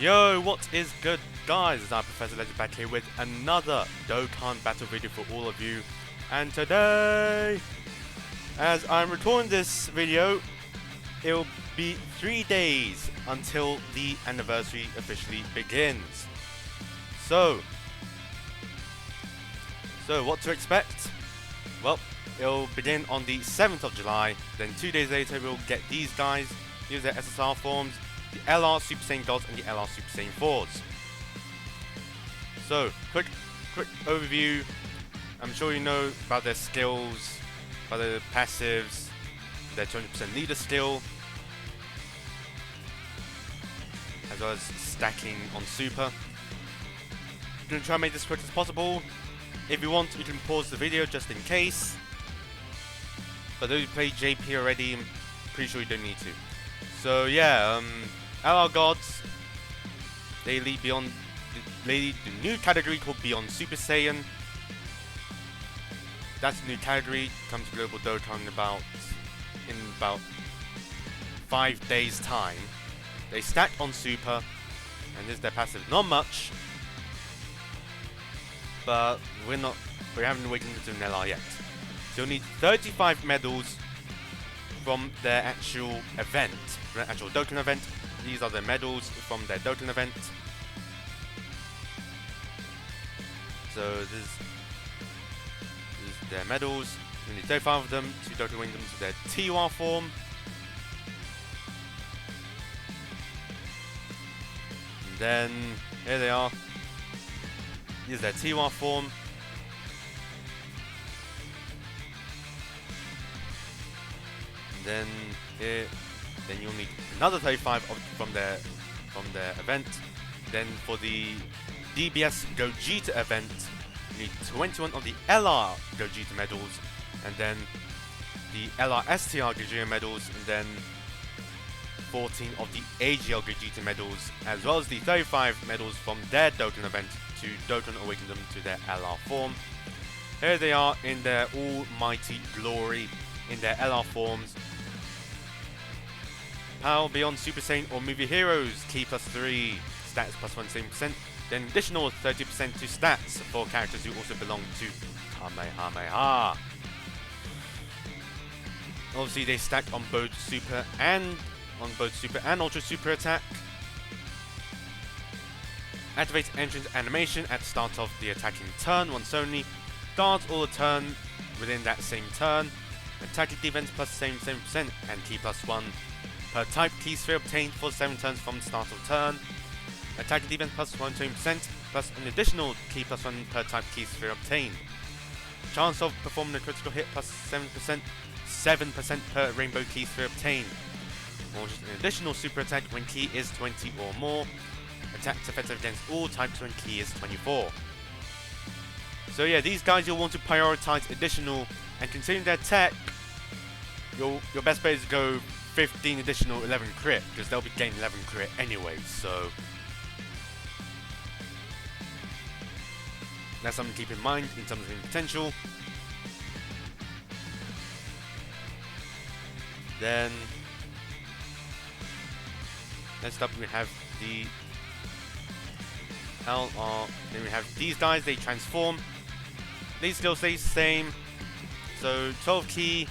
Yo, what is good, guys? It's Professor Legend back here with another Dokkan battle video for all of you. And today, as I'm recording this video, it'll be 3 days until the anniversary officially begins. So what to expect? Well, it'll begin on the 7th of July, then 2 days later we'll get these guys, use their SSR forms, the LR Super Saiyan Gods and the LR Super Saiyan 4s. So, quick overview. I'm sure you know about their skills, about their passives, their 20% leader skill, as well as stacking on Super. I'm going to try and make this quick as possible. If you want, you can pause the video just in case. But those who played JP already, I'm pretty sure you don't need to. So yeah, LR Gods, they lead beyond the new category called Beyond Super Saiyan. That's the new category, comes to Global Dokkan in about 5 days time. They stack on Super, and this is their passive. Not much, but we haven't waited until an LR yet. So you'll need 35 medals from their actual event, from the actual Dokkan event. These are the medals from their Dokkan event. So this is their medals. You need 35 of them to Dokkan wing them to their TUR form. And then here they are. This is their TUR form. Then here, then you'll need another 35 from their event. Then for the DBS Gogeta event, you need 21 of the LR Gogeta medals, and then the LR STR Gogeta medals, and then 14 of the AGL Gogeta medals, as well as the 35 medals from their Dokkan event to Dokkan awaken them to their LR form. Here they are in their almighty glory, in their LR forms. Power Beyond Super Saiyan or Movie Heroes, Key +3, stats +1 7%, then additional 30% to stats for characters who also belong to Kamehameha. Obviously they stack on both Super and Ultra Super attack. Activate entrance animation at the start of the attacking turn once only. Guards all the turn within that same turn. Attacking defense +7% and key +1 per type key sphere obtained for 7 turns from the start of turn. Attacking defense +120% plus an additional key +1 per type key sphere obtained. Chance of performing a critical hit +7%, 7% per rainbow key sphere obtained. Launches an additional super attack when key is 20 or more. Attacks effective against all types when key is 24. So yeah, these guys you'll want to prioritize additional, and considering their tech, your best bet is to go 15 additional 11 crit, because they'll be gaining 11 crit anyway, so that's something to keep in mind in terms of potential. Then next up we have the LR. Then we have these guys, they transform. These still stay the same. So 12 key,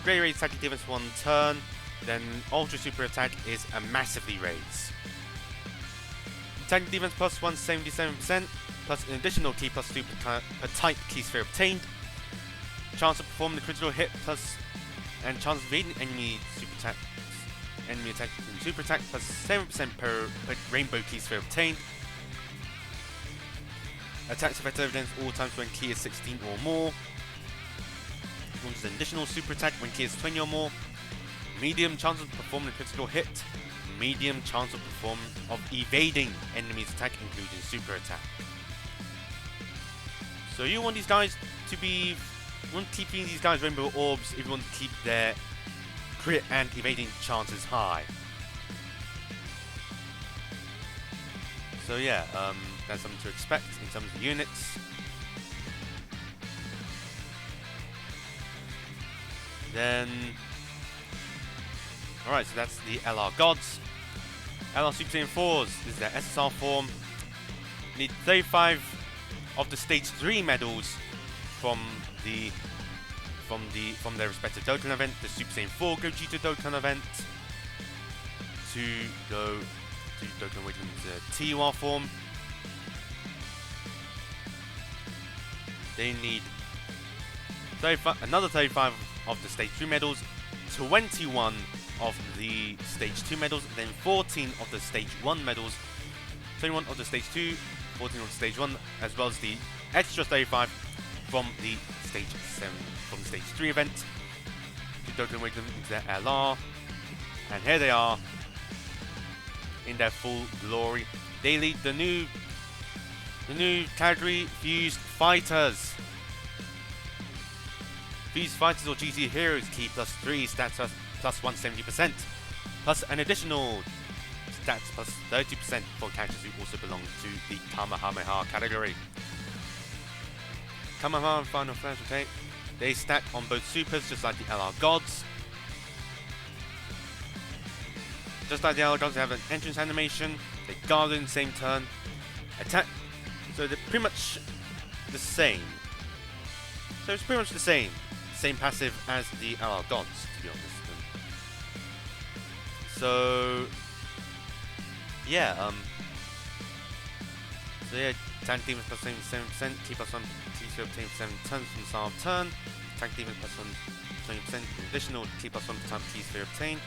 great raise attacking defense 1 turn. Then Ultra Super attack is a massively raise. Attacking defense +177%, plus an additional key +2 per type key sphere obtained. Chance of performing the critical hit plus, and chance of evading enemy attack and super attack +7% per rainbow key sphere obtained. Attacks effective against all times when key is 16 or more. Launches an additional super attack when key is 20 or more. Medium chance of performing a critical hit. Medium chance of evading enemy's attack, including super attack. So you want these guys to be, keep feeding these guys rainbow orbs if you want to keep their crit and evading chances high. So yeah, that's something to expect in terms of units. Then, alright, so that's the LR Gods. LR Super Saiyan 4s. This is their SSR form. Need 35 of the Stage 3 medals from their respective Dokkan event, the Super Saiyan 4 Gogeta Dokkan event, to go to Dokkan Awakening's TUR form. They need 35, another 35 of the Stage 3 medals, 21 of the Stage 2 medals, then 14 of the Stage 1 medals, 21 of the Stage 2, 14 of the Stage 1, as well as the extra 35 from the Stage 7, from the Stage 3 event. To Dokkan Awaken them into their LR, and here they are in their full glory. They lead the new category, Fused Fighters. Fused Fighters or GT Heroes, key +3, stats plus 170%, plus an additional stats plus 30% for characters who also belong to the Kamehameha category. Kamehameha and Final Flash, okay. They stack on both supers just like the LR Gods. Just like the LR Gods, they have an entrance animation, they guard in the same turn, attack, so they're pretty much the same. So it's pretty much the same passive as the LR Gods, to be honest. So yeah, tank demons plus 77%, T plus 1, T to obtain 7 turns from the start of turn, tank demons plus 1, 20%, additional T plus 1 per time T sphere obtained.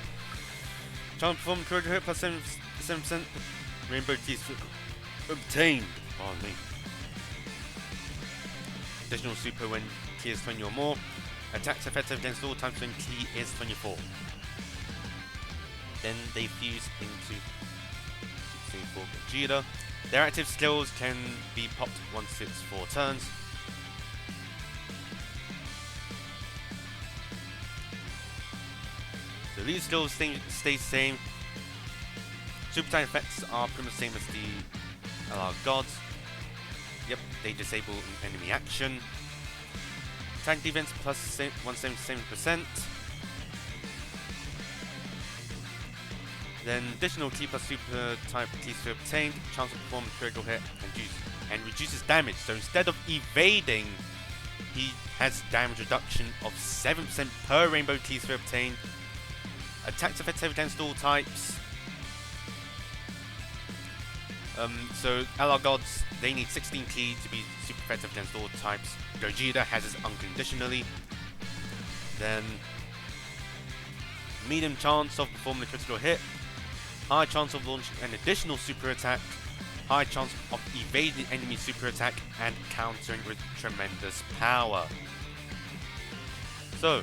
Chance perform critical hit plus 7%, rainbow T sphere obtained. Pardon me. Additional super when T is 20 or more. Attacks effective against all times when T is 24. Then they fuse into Super Saiyan 4 Gogeta. Their active skills can be popped once it's 4 turns. So these skills stay the same. Super attack effects are pretty much the same as the LR Gods. Yep, they disable enemy action. Tank defense plus 177%. Then additional T plus super type T sphere obtained, chance to perform a critical hit and reduces damage. So instead of evading, he has damage reduction of 7% per rainbow T sphere obtained. Attacks effective against all types. So LR Gods, they need 16 T to be super effective against all types. Gogeta has this unconditionally. Then medium chance of performing a critical hit, high chance of launching an additional super attack, high chance of evading enemy super attack and countering with tremendous power. So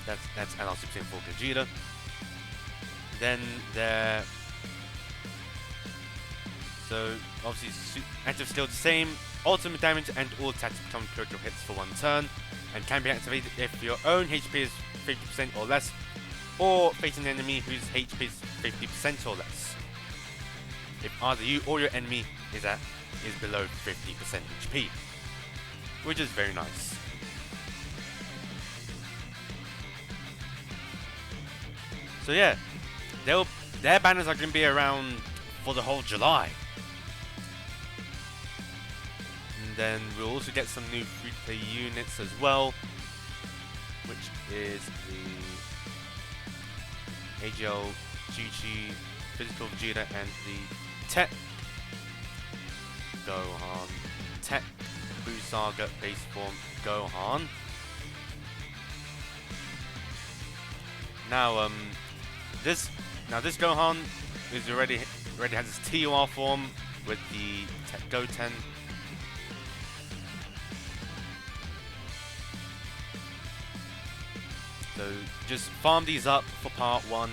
that's LR Super Saiyan 4 Gogeta. Then so obviously active skill the same, ultimate damage and all attacks become critical hits for 1 turn and can be activated if your own HP is 50% or less, or facing an enemy whose HP is 50% or less. If either you or your enemy is below 50% HP, which is very nice. So yeah, their banners are going to be around for the whole July. And then we'll also get some new free-to-play units as well, which is the AGL Chi-Chi Physical Vegeta and the Tech Gohan, Tech Buu Saga base form Gohan. Now this Gohan is already has its TUR form with the Tech Goten. So just farm these up for part 1.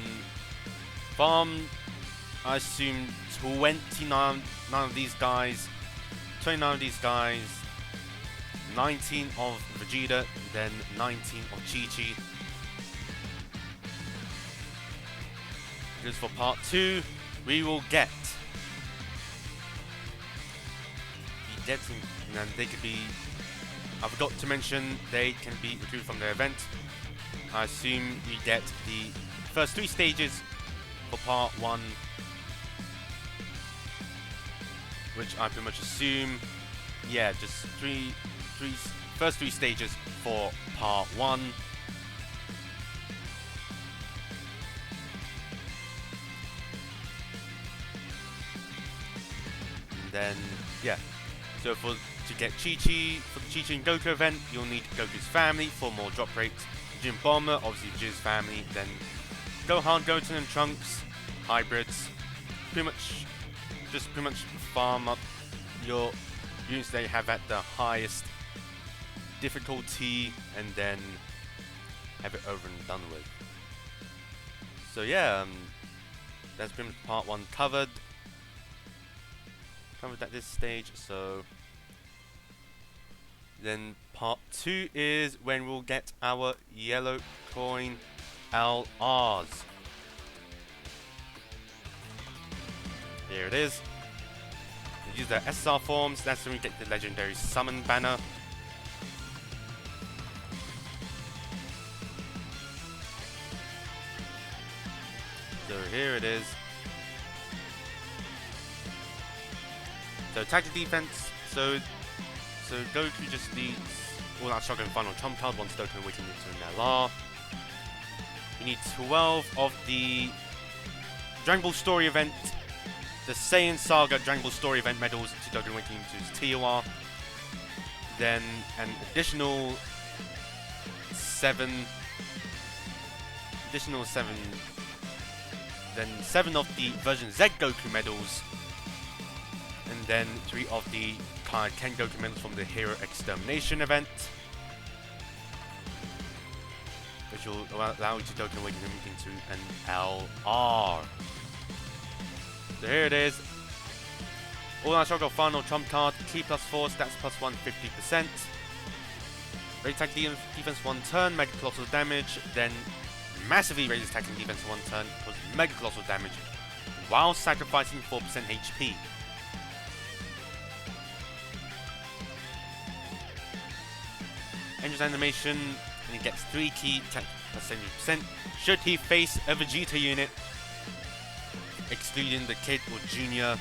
Farm, I assume 29 of these guys, 29 of these guys, 19 of Vegeta, then 19 of Chi-Chi. Because for part 2, we will get and they could be, I forgot to mention, they can be recruited from the event. I assume you get the first 3 stages for part 1, which I pretty much assume, yeah, just first three stages for part 1. And then, yeah, so to get Chi-Chi, for the Chi-Chi and Goku event, you'll need Goku's family for more drop rates. Jim Bomber, obviously Vegeta's family, then Gohan, Goten and Trunks, hybrids. Pretty much farm up your units that you have at the highest difficulty and then have it over and done with. So yeah, that's been part 1 covered at this stage. So then part 2 is when we'll get our yellow coin LRs. Here it is. We use the SR forms, that's when we get the legendary summon banner. So here it is. So attack and defense. So Goku just needs all that shotgun final trump card once Dokkan Awakening into an LR. You need 12 of the Dragon Ball Story event, the Saiyan Saga Dragon Ball Story event medals to Dokkan Awakening to his TOR. Then an additional 7. Then 7 of the version Z Goku medals. And then 3 of the Card Ken Goku medals from the Hero Extermination event, which will allow you to Dokkan Awaken him into an LR. So here it is. All our Shotgun final trump card, Ki +4, stats +1, 50%. Raise attack defense 1 turn, mega colossal damage, then massively raise attack and defense 1 turn, causes mega colossal damage while sacrificing 4% HP. Engine's animation, and he gets 3 ki attack +70% should he face a Vegeta unit, excluding the Kid or Junior,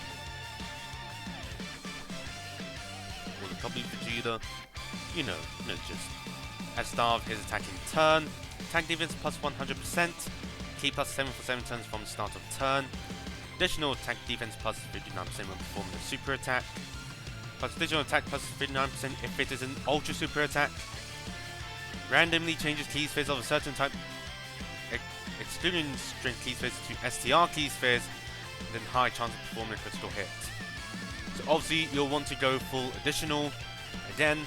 or the complete Vegeta, you know, just at the start of his attacking turn. Attack defense +100%, ki +7 for 7 turns from the start of turn, additional attack defense +59% when performing a super attack, plus additional attack +59% if it is an ultra super attack. Randomly changes key spheres of a certain type, excluding strength key spheres to STR key spheres, and then high chance of performing a critical hit. So obviously you'll want to go full additional again.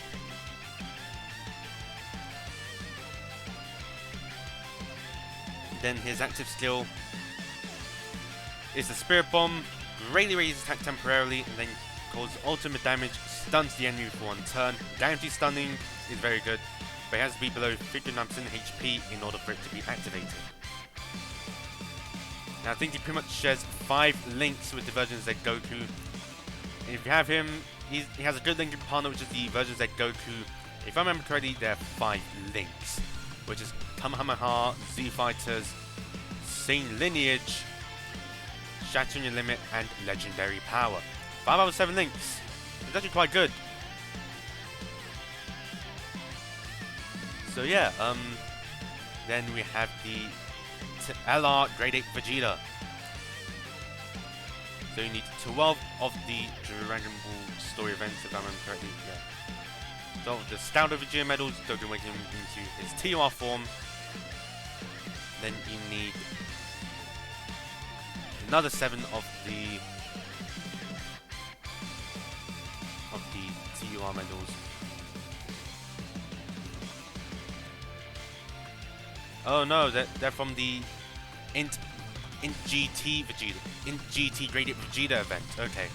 Then his active skill is the Spirit Bomb, greatly raises attack temporarily and then causes ultimate damage, stuns the enemy for 1 turn. Guaranteed stunning is very good, but it has to be below 59% HP in order for it to be activated. Now I think he pretty much shares 5 links with the version Z Goku. And if you have him, he has a good linking partner, which is the version Z Goku. If I remember correctly, there are 5 links, which is Kamehameha, Z Fighters, Sane Lineage, Shattering Your Limit, and Legendary Power. 5 out of 7 links. It's actually quite good. So yeah, then we have the LR Grade 8 Vegeta. So you need 12 of the Dragon Ball Story events, if I remember correctly. Yeah. 12 of the Stouter Vegeta medals, Dokkan Awakening him into his TOR form. Then you need another 7 of the TOR medals. Oh no, they're from the Int GT Vegeta, Int GT Grade 8 Vegeta event. Okay,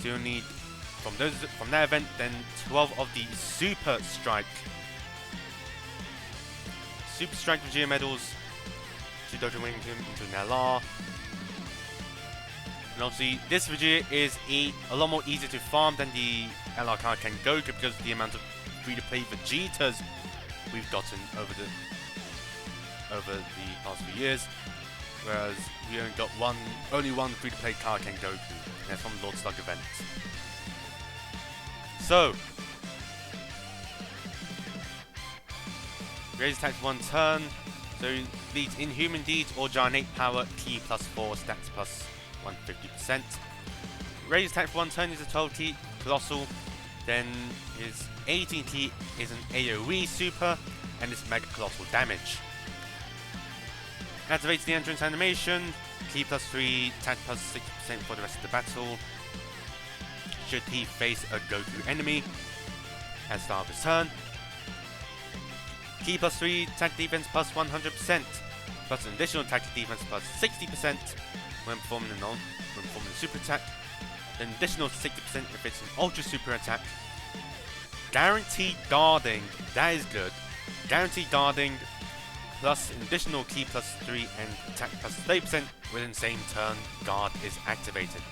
so you'll need from that event then 12 of the Super Strike Vegeta medals to Dokkan Awakening him into an LR. And obviously this Vegeta is a lot more easier to farm than the LR card Ken Goku because of the amount of free-to-play Vegetas we've gotten over the past few years. whereas we only got only one free-to-play Kaken Goku, and that's from Lord Slug event. So, raise attack 1 turn, so leads Inhuman Deeds or Giant Power, Ki +4, stats plus 150%. Raise attack 1 turn is a 12 Ki Colossal, then his 18 Ki is an AoE super, and it's Mega Colossal damage. Activates the entrance animation, Ki +3, attack +6% for the rest of the battle. Should he face a Goku enemy at the start of his turn. Ki +3, attack defense +100%, plus an additional attack defense +60% when performing a super attack. Then additional 60% if it's an ultra super attack. Guaranteed guarding, that is good. Guaranteed guarding plus an additional Ki +3 and attack +30% within the same turn guard is activated.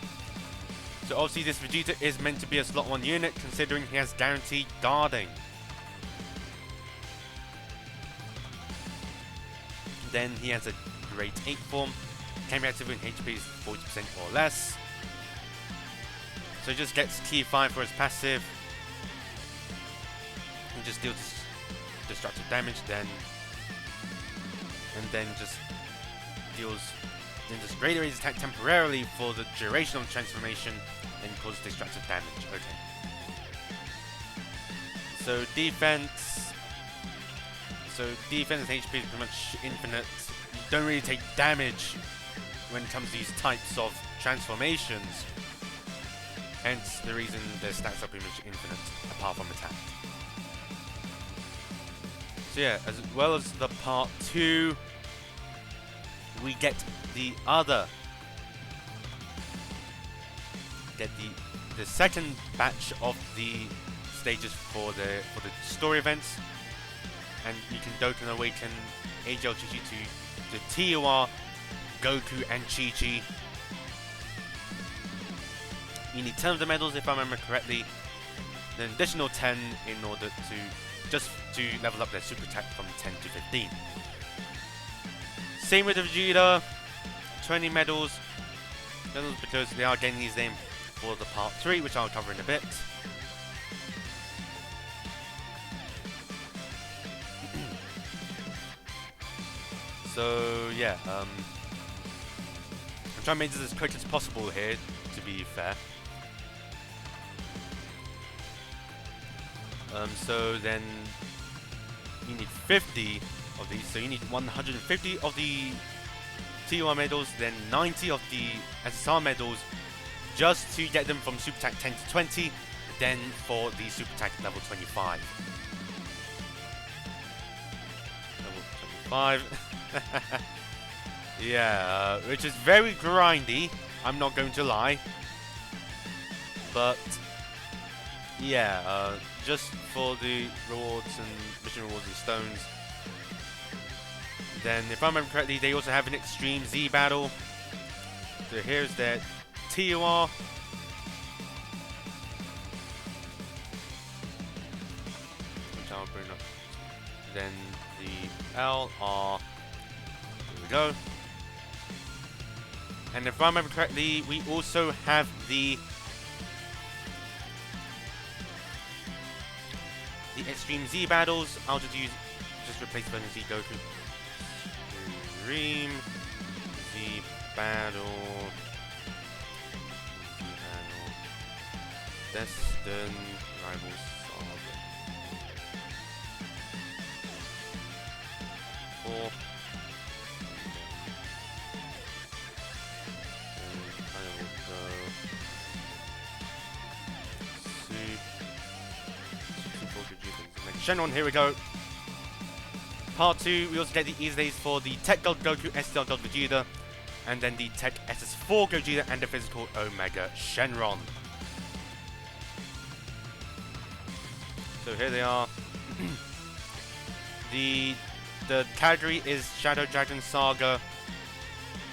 So obviously this Vegeta is meant to be a slot 1 unit considering he has guaranteed guarding. Then he has a grade 8 form, can be active when HP is 40% or less. So he just gets Ki 5 for his passive. And just deals destructive damage, then just deals greater raise attack temporarily for the duration of the transformation and causes destructive damage. Okay. So defense and HP is pretty much infinite. You don't really take damage when it comes to these types of transformations. Hence the reason their stats are pretty much infinite, apart from attack. So yeah, as well as the part 2, we get the second batch of the stages for the story events, and you can Dokkan Awaken AGL Chi-Chi to TOR, Goku, and Chi-Chi. You need 10 of the medals if I remember correctly, then an additional 10 in order to level up their super attack from 10 to 15. Same with the Vegeta, 20 medals because they are getting these names for the part 3, which I'll cover in a bit. So yeah, I'm trying to make this as quick as possible here, to be fair. So then you need 50 of these, so you need 150 of the TOR medals, then 90 of the SSR medals, just to get them from Super Attack 10 to 20, then for the Super Attack level 25. Level 25. Yeah, which is very grindy, I'm not going to lie. But yeah, just for the rewards and mission rewards and stones. Then, if I remember correctly, they also have an Extreme Z battle. So here's their TOR. Which I'll bring up. Then the LR. Here we go. And if I remember correctly, we also have the Extreme Z battles. I'll just replace the Z Goku. Extreme Z battle. Destin Rival Saga. 4. And I will go Shenron, here we go. Part 2, we also get the easy days for the Tech God Goku, STL God Vegeta, and then the Tech SS4 Gogeta and the physical Omega Shenron. So here they are. The category is Shadow Dragon Saga.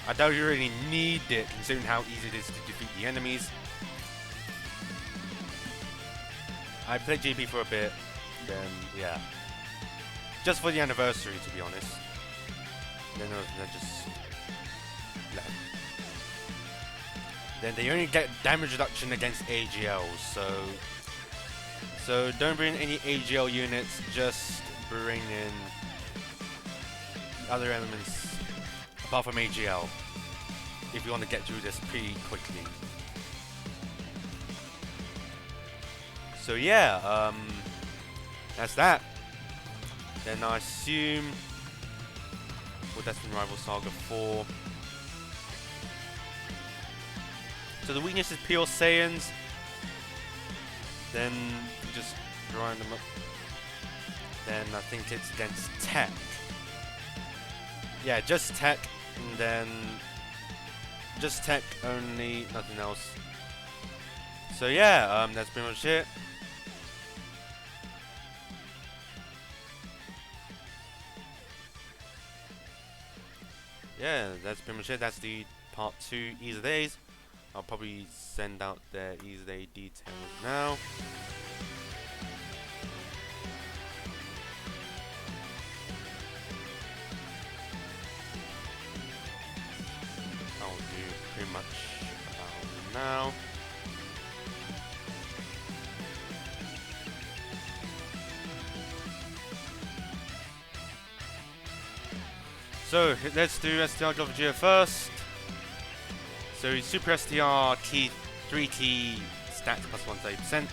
I don't really need it considering how easy it is to defeat the enemies. I played GP for a bit. Then yeah, just for the anniversary, to be honest. Then just then they only get damage reduction against AGL. So don't bring any AGL units, just bring in other elements apart from AGL if you want to get through this pretty quickly. So yeah, that's that. Then I assume well, that's been Rival Saga 4. So the weakness is Pure Saiyans. Then you just grind them up. Then I think it's against Tech. Yeah, just Tech, and then just Tech only, nothing else. So yeah, that's pretty much it. Yeah, that's pretty much it. That's the part 2 Ease of Days. I'll probably send out their Ease of Day details now. I'll do pretty much about now. So let's do STR Global Dokkan first. So Super STR key 3 key stats plus 130%.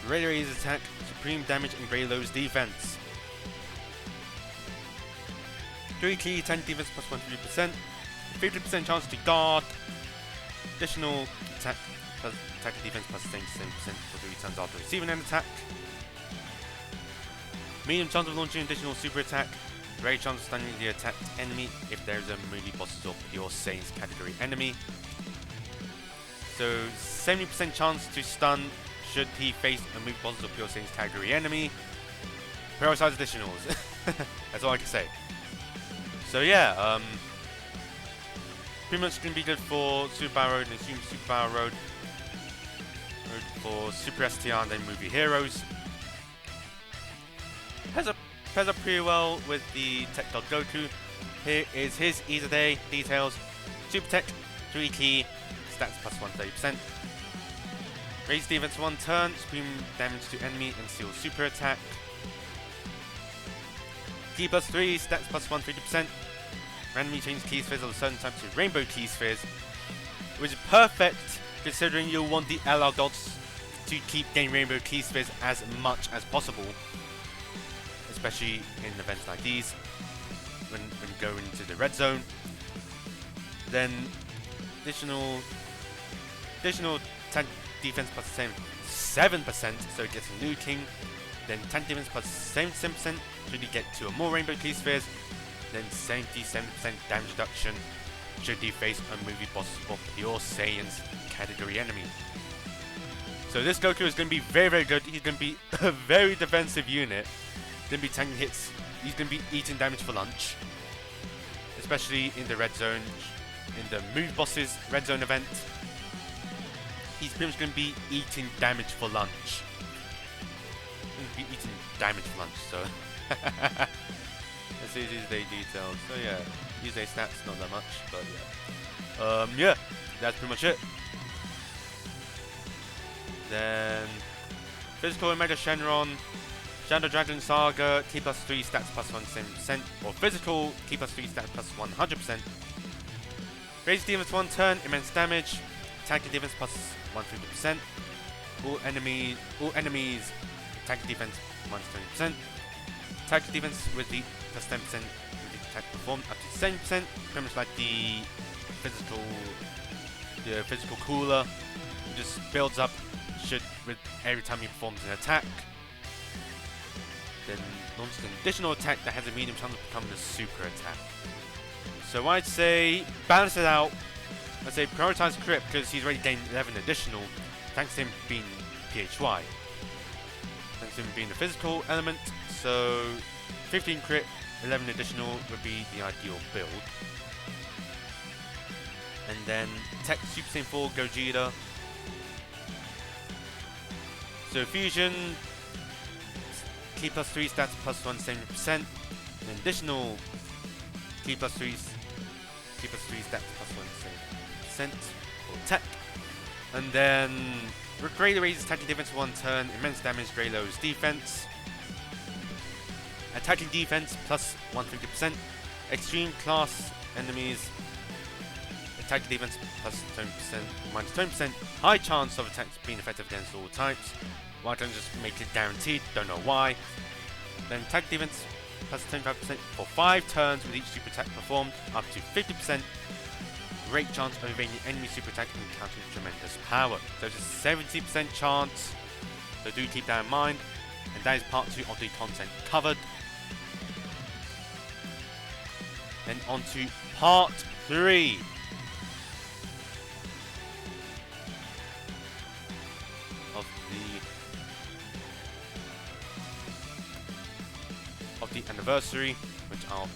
Radio Raise attack, supreme damage and Greylo's defense. 3 key 10 defense plus 130%. 50% chance to guard. Additional attack plus attack and defense plus 10% for 3 turns after receiving an attack. Medium chance of launching additional super attack. Great chance of stunning the attacked enemy if there is a movie bosses or Pure Saiyans category enemy. So 70% chance to stun should he face a movie bosses or Pure Saiyans category enemy. Prioritize additionals. That's all I can say. So yeah, pretty much going to be good for Super Battle Road and assume Super Battle Road for Super STR and then Movie Heroes. Pairs up pretty well with the Tech Dog Goku. Here is his Ease of Day details. Super Tech, 3 key, stats plus 130%. Raise defense 1 turn, supreme damage to enemy and seal super attack. Key plus 3, stats plus 150%. Randomly change key spheres of a certain type to rainbow key spheres, which is perfect considering you'll want the LR gods to keep getting rainbow key spheres as much as possible. Especially in events like these, when you go into the red zone. Then additional tank defense plus 7%, so it gets a new king. Then tank defense plus 7% should he get 2 or more rainbow key spheres. Then 77% damage reduction should he face a movie boss or Pure Saiyans category enemy. So this Goku is going to be very, very good. He's going to be a very defensive unit. Going to be tanking hits. He's going to be eating damage for lunch, especially in the red zone, in the move bosses red zone event. He's pretty much going to be eating damage for lunch. Going to be eating damage for lunch. So let's see his day details. So yeah, his day stats not that much, but yeah. Yeah, that's pretty much it. Then physical Omega Shenron. Shadow Dragon Saga, key plus 3 stats plus 170%, or physical, key plus 3 stats plus 100%. Raise defense 1 turn, immense damage, attack and defense plus 150%. All enemies, attack and defense minus 20%. Attack and defense with the plus 10% with the attack performed up to 70%, pretty much like the physical cooler. It just builds up with every time he performs an attack. Then launches an additional attack that has a medium chance of becoming a super attack. So I'd say balance it out. I'd say prioritize crit because he's already gained 11 additional thanks to him being PHY. Thanks to him being the physical element. So 15 crit, 11 additional would be the ideal build. And then Tech Super Saiyan 4 Gogeta. So Fusion, key plus 3 stats plus 170%. An additional key plus 3 stats plus for tech. And then Grey raises attacking defense for 1 turn, immense damage, Grey lowers defense. Attacking defense plus 150%. Extreme class enemies attacking defense plus 20%, minus 20%. High chance of attacks being effective against all types. Why don't just make it guaranteed? Don't know why. Then attack defense plus 25% for 5 turns with each super attack performed, up to 50%. Great chance of evading enemy super attack and countering tremendous power. So it's a 70% chance. So do keep that in mind. And that is part 2 of the content covered. Then on to part 3. Of the anniversary, which I'll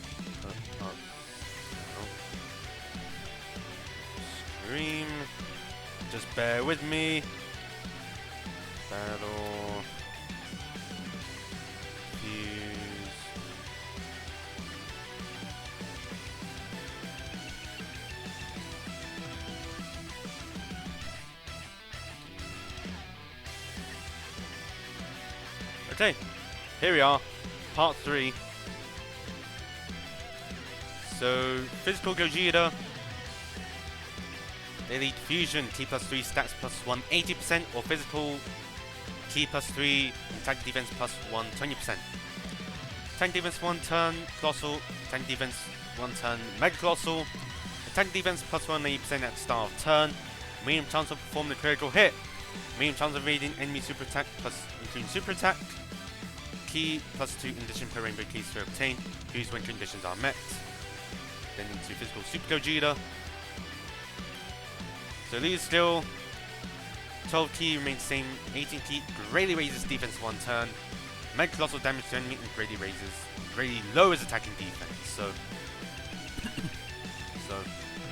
stream. Just bear with me. Battle. Fuse. Okay, here we are. Part 3. So, physical Gogeta. Elite Fusion, T plus 3, stats plus 1, 80%, or physical T plus 3, attack defense plus 1, 20%. Attack defense 1 turn, Colossal, attack defense 1 turn, Mega Colossal, attack defense plus 1, 80% at the start of turn, medium chance of performing a critical hit, medium chance of evading enemy super attack plus including super attack, key plus 2 in addition per rainbow keys to obtain, used when conditions are met. Then into physical Super Gogeta. So these still 12 key remains same, 18 key greatly raises defense 1 turn, Mega Colossal damage to enemy and greatly lowers attacking defense. So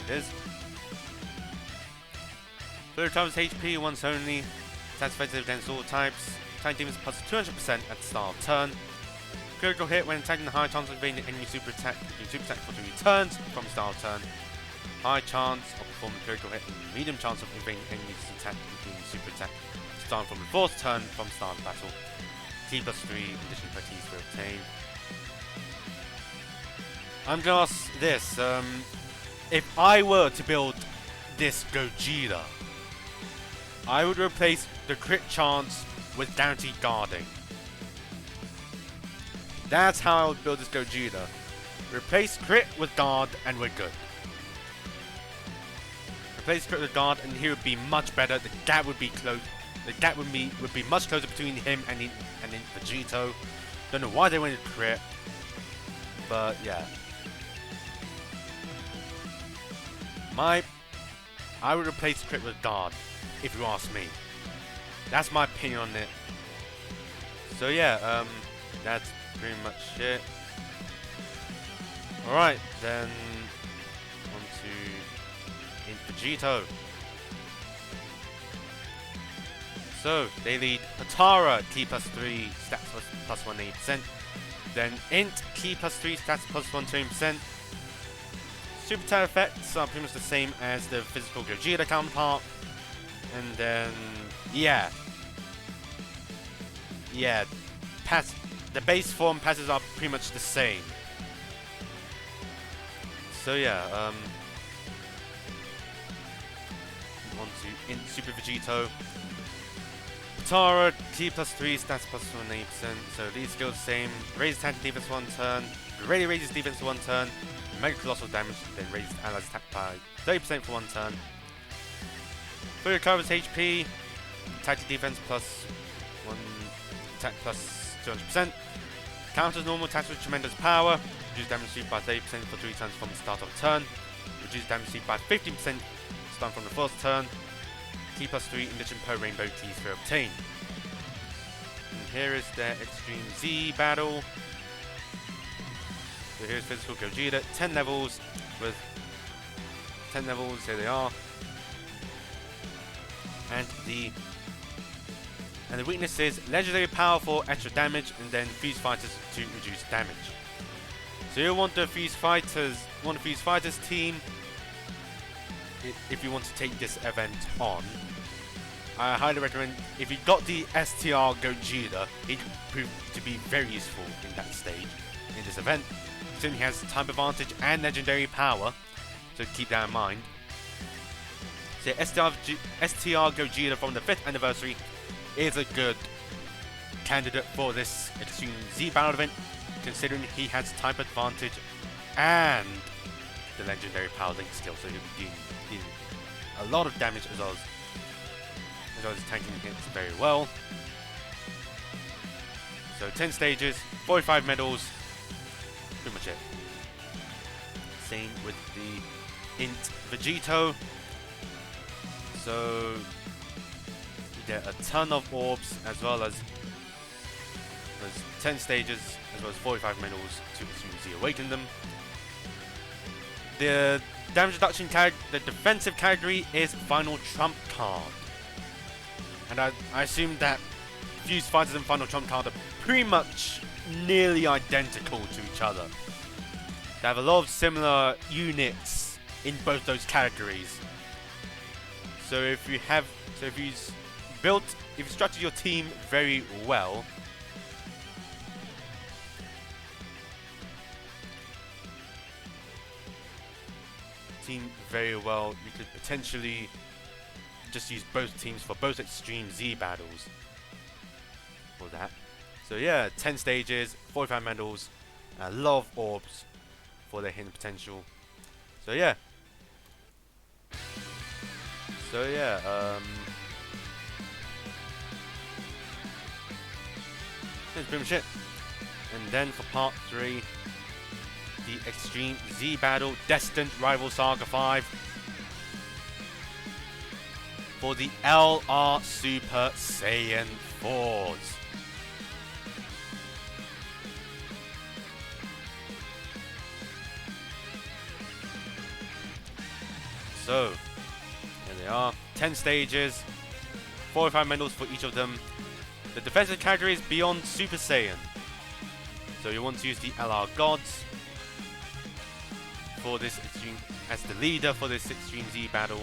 it is. So it recovers HP once only, attacks effective against all types. Attack defense plus 200% at the start of turn. Critical hit when attacking the high chance of evading enemy super attack for 3 turns from the start of turn. High chance of performing critical hit and medium chance of evading enemy attack including super attack starting from the 4th turn from the start of battle. T plus 3 addition per keys to obtain. I'm gonna ask this, if I were to build this Gogeta, I would replace the crit chance with guaranteed guarding. That's how I would build this Gogeta. Replace crit with guard and we're good. Replace crit with guard and he would be much better. The gap would be close. The gap would be much closer between him and Vegito. Don't know why they went to crit, but yeah. I would replace crit with guard, if you ask me. That's my opinion on it. So yeah, that's pretty much it. Alright, then on to Vegito. So they lead Patara, T plus 3, stats plus 180%. Then Int, T plus 3, stats plus 120%. Super attack effects are pretty much the same as the physical Gogeta counterpart. And then, yeah, the base form passes are pretty much the same. So yeah, on to Int Super Vegito. Patara, T plus 3, stats plus 180%. So these skills the same. Raise attack defense 1 turn. Really raises defense 1 turn. Mega Colossal damage, then raises allies attack by 30% for 1 turn. Fully recovers HP. Attack defense plus 1 attack plus 200%. Counters normal attacks with tremendous power. Reduce damage received by 30% for 3 turns from the start of turn. Reduce damage received by 15% starting from the 1st turn. T plus 3 in addition per rainbow keys to obtain. And here is their Extreme Z battle. So here's physical Gogeta, 10 levels with 10 levels, here they are. And the weakness is legendary power for extra damage and then Fuse Fighters to reduce damage. So you want the Fuse Fighters team if you want to take this event on. I highly recommend, if you got the STR Gogeta, it proved to be very useful in that stage, in this event. Since he has type advantage and legendary power, so keep that in mind. So STR Gogeta from the 5th anniversary is a good candidate for this Extreme Z Battle event, considering he has type advantage and the legendary power link skill, so he'll be doing a lot of damage as well as tanking hits very well. So 10 stages, 45 medals, pretty much it. Same with the Int Vegito. So you get a ton of orbs as well as 10 stages as well as 45 medals to Z awaken them. The damage reduction the defensive category is Final Trump Card. And I assume that Fused Fighters and Final Trump Card are pretty much nearly identical to each other. They have a lot of similar units in both those categories. So if you structured your team very well, you could potentially just use both teams for both Extreme Z battles for that. So yeah, 10 stages, 45 medals, a lot of orbs for their hidden potential. So yeah. That's pretty much it. And then for part 3, the Extreme Z Battle Destined Rival Saga 5 for the LR Super Saiyan 4s. So, here they are, 10 stages, 45 medals for each of them. The defensive category is Beyond Super Saiyan. So you want to use the LR Gods for this Extreme, as the leader for this Extreme Z battle.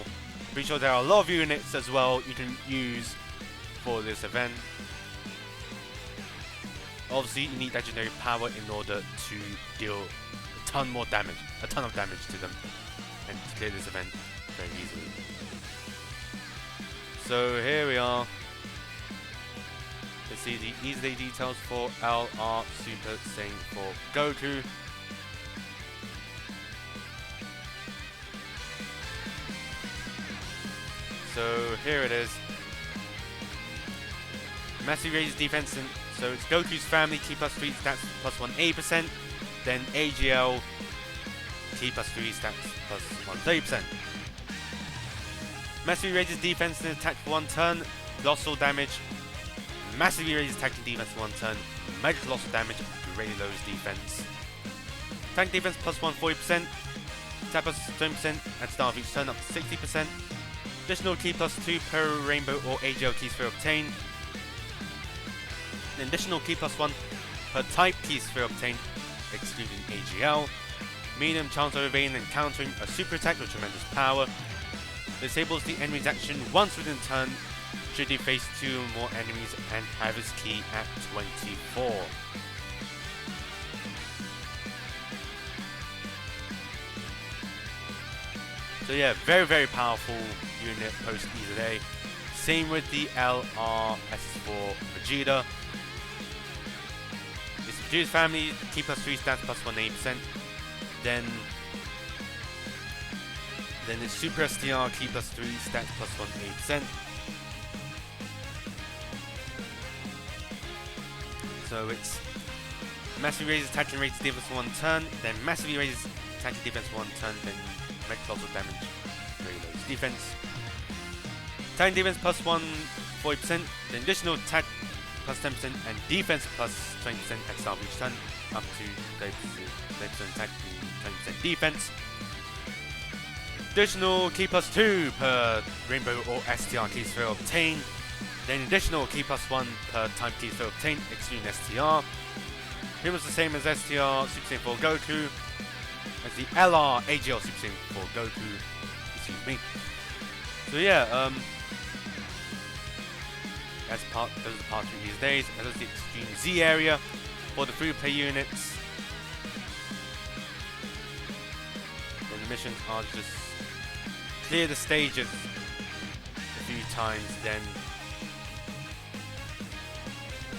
Pretty sure there are a lot of units as well you can use for this event. Obviously you need legendary power in order to deal a ton of damage to them and to clear this event very easily. So here we are. Let's see the easy details for LR Super Saiyan for Goku. So here it is. Massively raises defense, and so it's Goku's family T plus 3 stats plus 1 80%, then AGL T plus 3 stats plus 1 30%. Massively raises defense and attack for 1 turn, loss all damage. Massively raises attack and defense for 1 turn, magic loss of damage, greatly lowers defense. Tank defense plus 1 40%, attack plus 20% at start of each turn up to 60%. Additional T plus 2 per rainbow or AGL key sphere obtained. An additional T plus 1 per type key sphere obtained, excluding AGL. Medium chance of evading and countering a super attack with tremendous power. Disables the enemy's action once within turn should he face 2 or more enemies and have his key at 24. So yeah, very powerful unit post either day. Same with the LR SS4 Vegeta. It's Vegeta's family, T plus 3 stats plus 180%. Then it's Super STR, T plus 3 stats plus 180%. So it's massively raises attack and rates defense for 1 turn, then massively raises attack and defense for 1 turn, then makes lots of damage, very low defense. Attack and defense plus 1 40%, then additional attack plus 10% and defense plus 20% at start of each turn, up to 30% attack and 20% defense. Additional key plus 2 per rainbow or STR key sphere obtained, then additional key plus 1 per type key sphere obtained, excluding STR. Pretty much the same as STR Super Saiyan 4 Goku. As the LR AGL Super Saiyan 4 Goku is used me. So yeah, those are the part 3 these days. And that's the Extreme Z area for the free-play units. Then the missions are just clear the stages a few times, then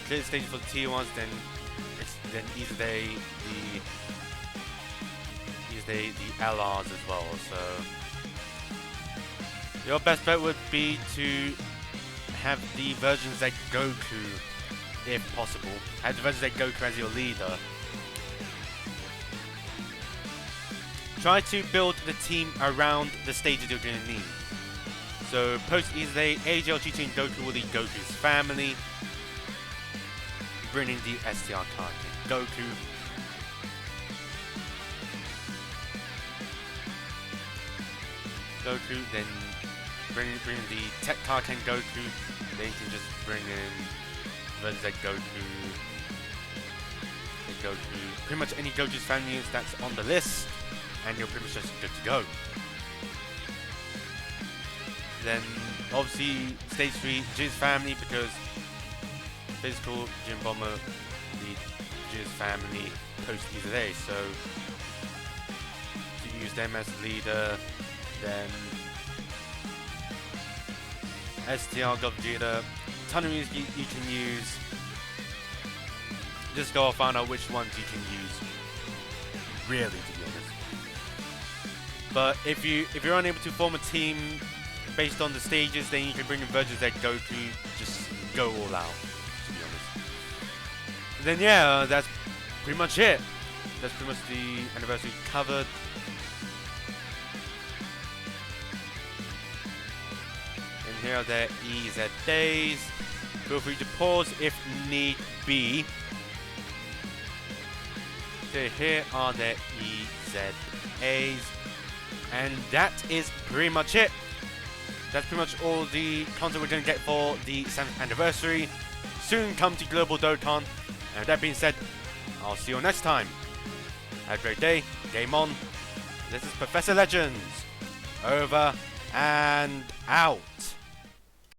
clear the stages for the tier 1s, then either the LRs as well. So your best bet would be to have the version Z Goku, if possible. Have the version Z Goku as your leader. Try to build the team around the stages you're going to need. So post Easy AGL GT and Goku will lead Goku's family, bringing the STR card in Goku. Then bring the Tech card and Goku. Then you can just bring in version Z Goku. Pretty much any Goku's family units that's on the list, and you're pretty much just good to go. Then obviously stage 3 Jizz family, because physical Gym Bomber lead Jizz family post either day, so to use them as leader. Then STR Gogeta, ton of music you can use. Just go and find out which ones you can use, really, to be honest. But if you're unable to form a team based on the stages, then you can bring in versions that Goku, just go all out, to be honest. And then yeah, that's pretty much it. That's pretty much the anniversary covered. And here are their EZ days. Feel free to pause if need be. So here are their EZAs. And that is pretty much it. That's pretty much all the content we're going to get for the 7th anniversary. Soon come to Global Dokkan. And with that being said, I'll see you next time. Have a great day. Game on. This is Professor Legends. Over and out.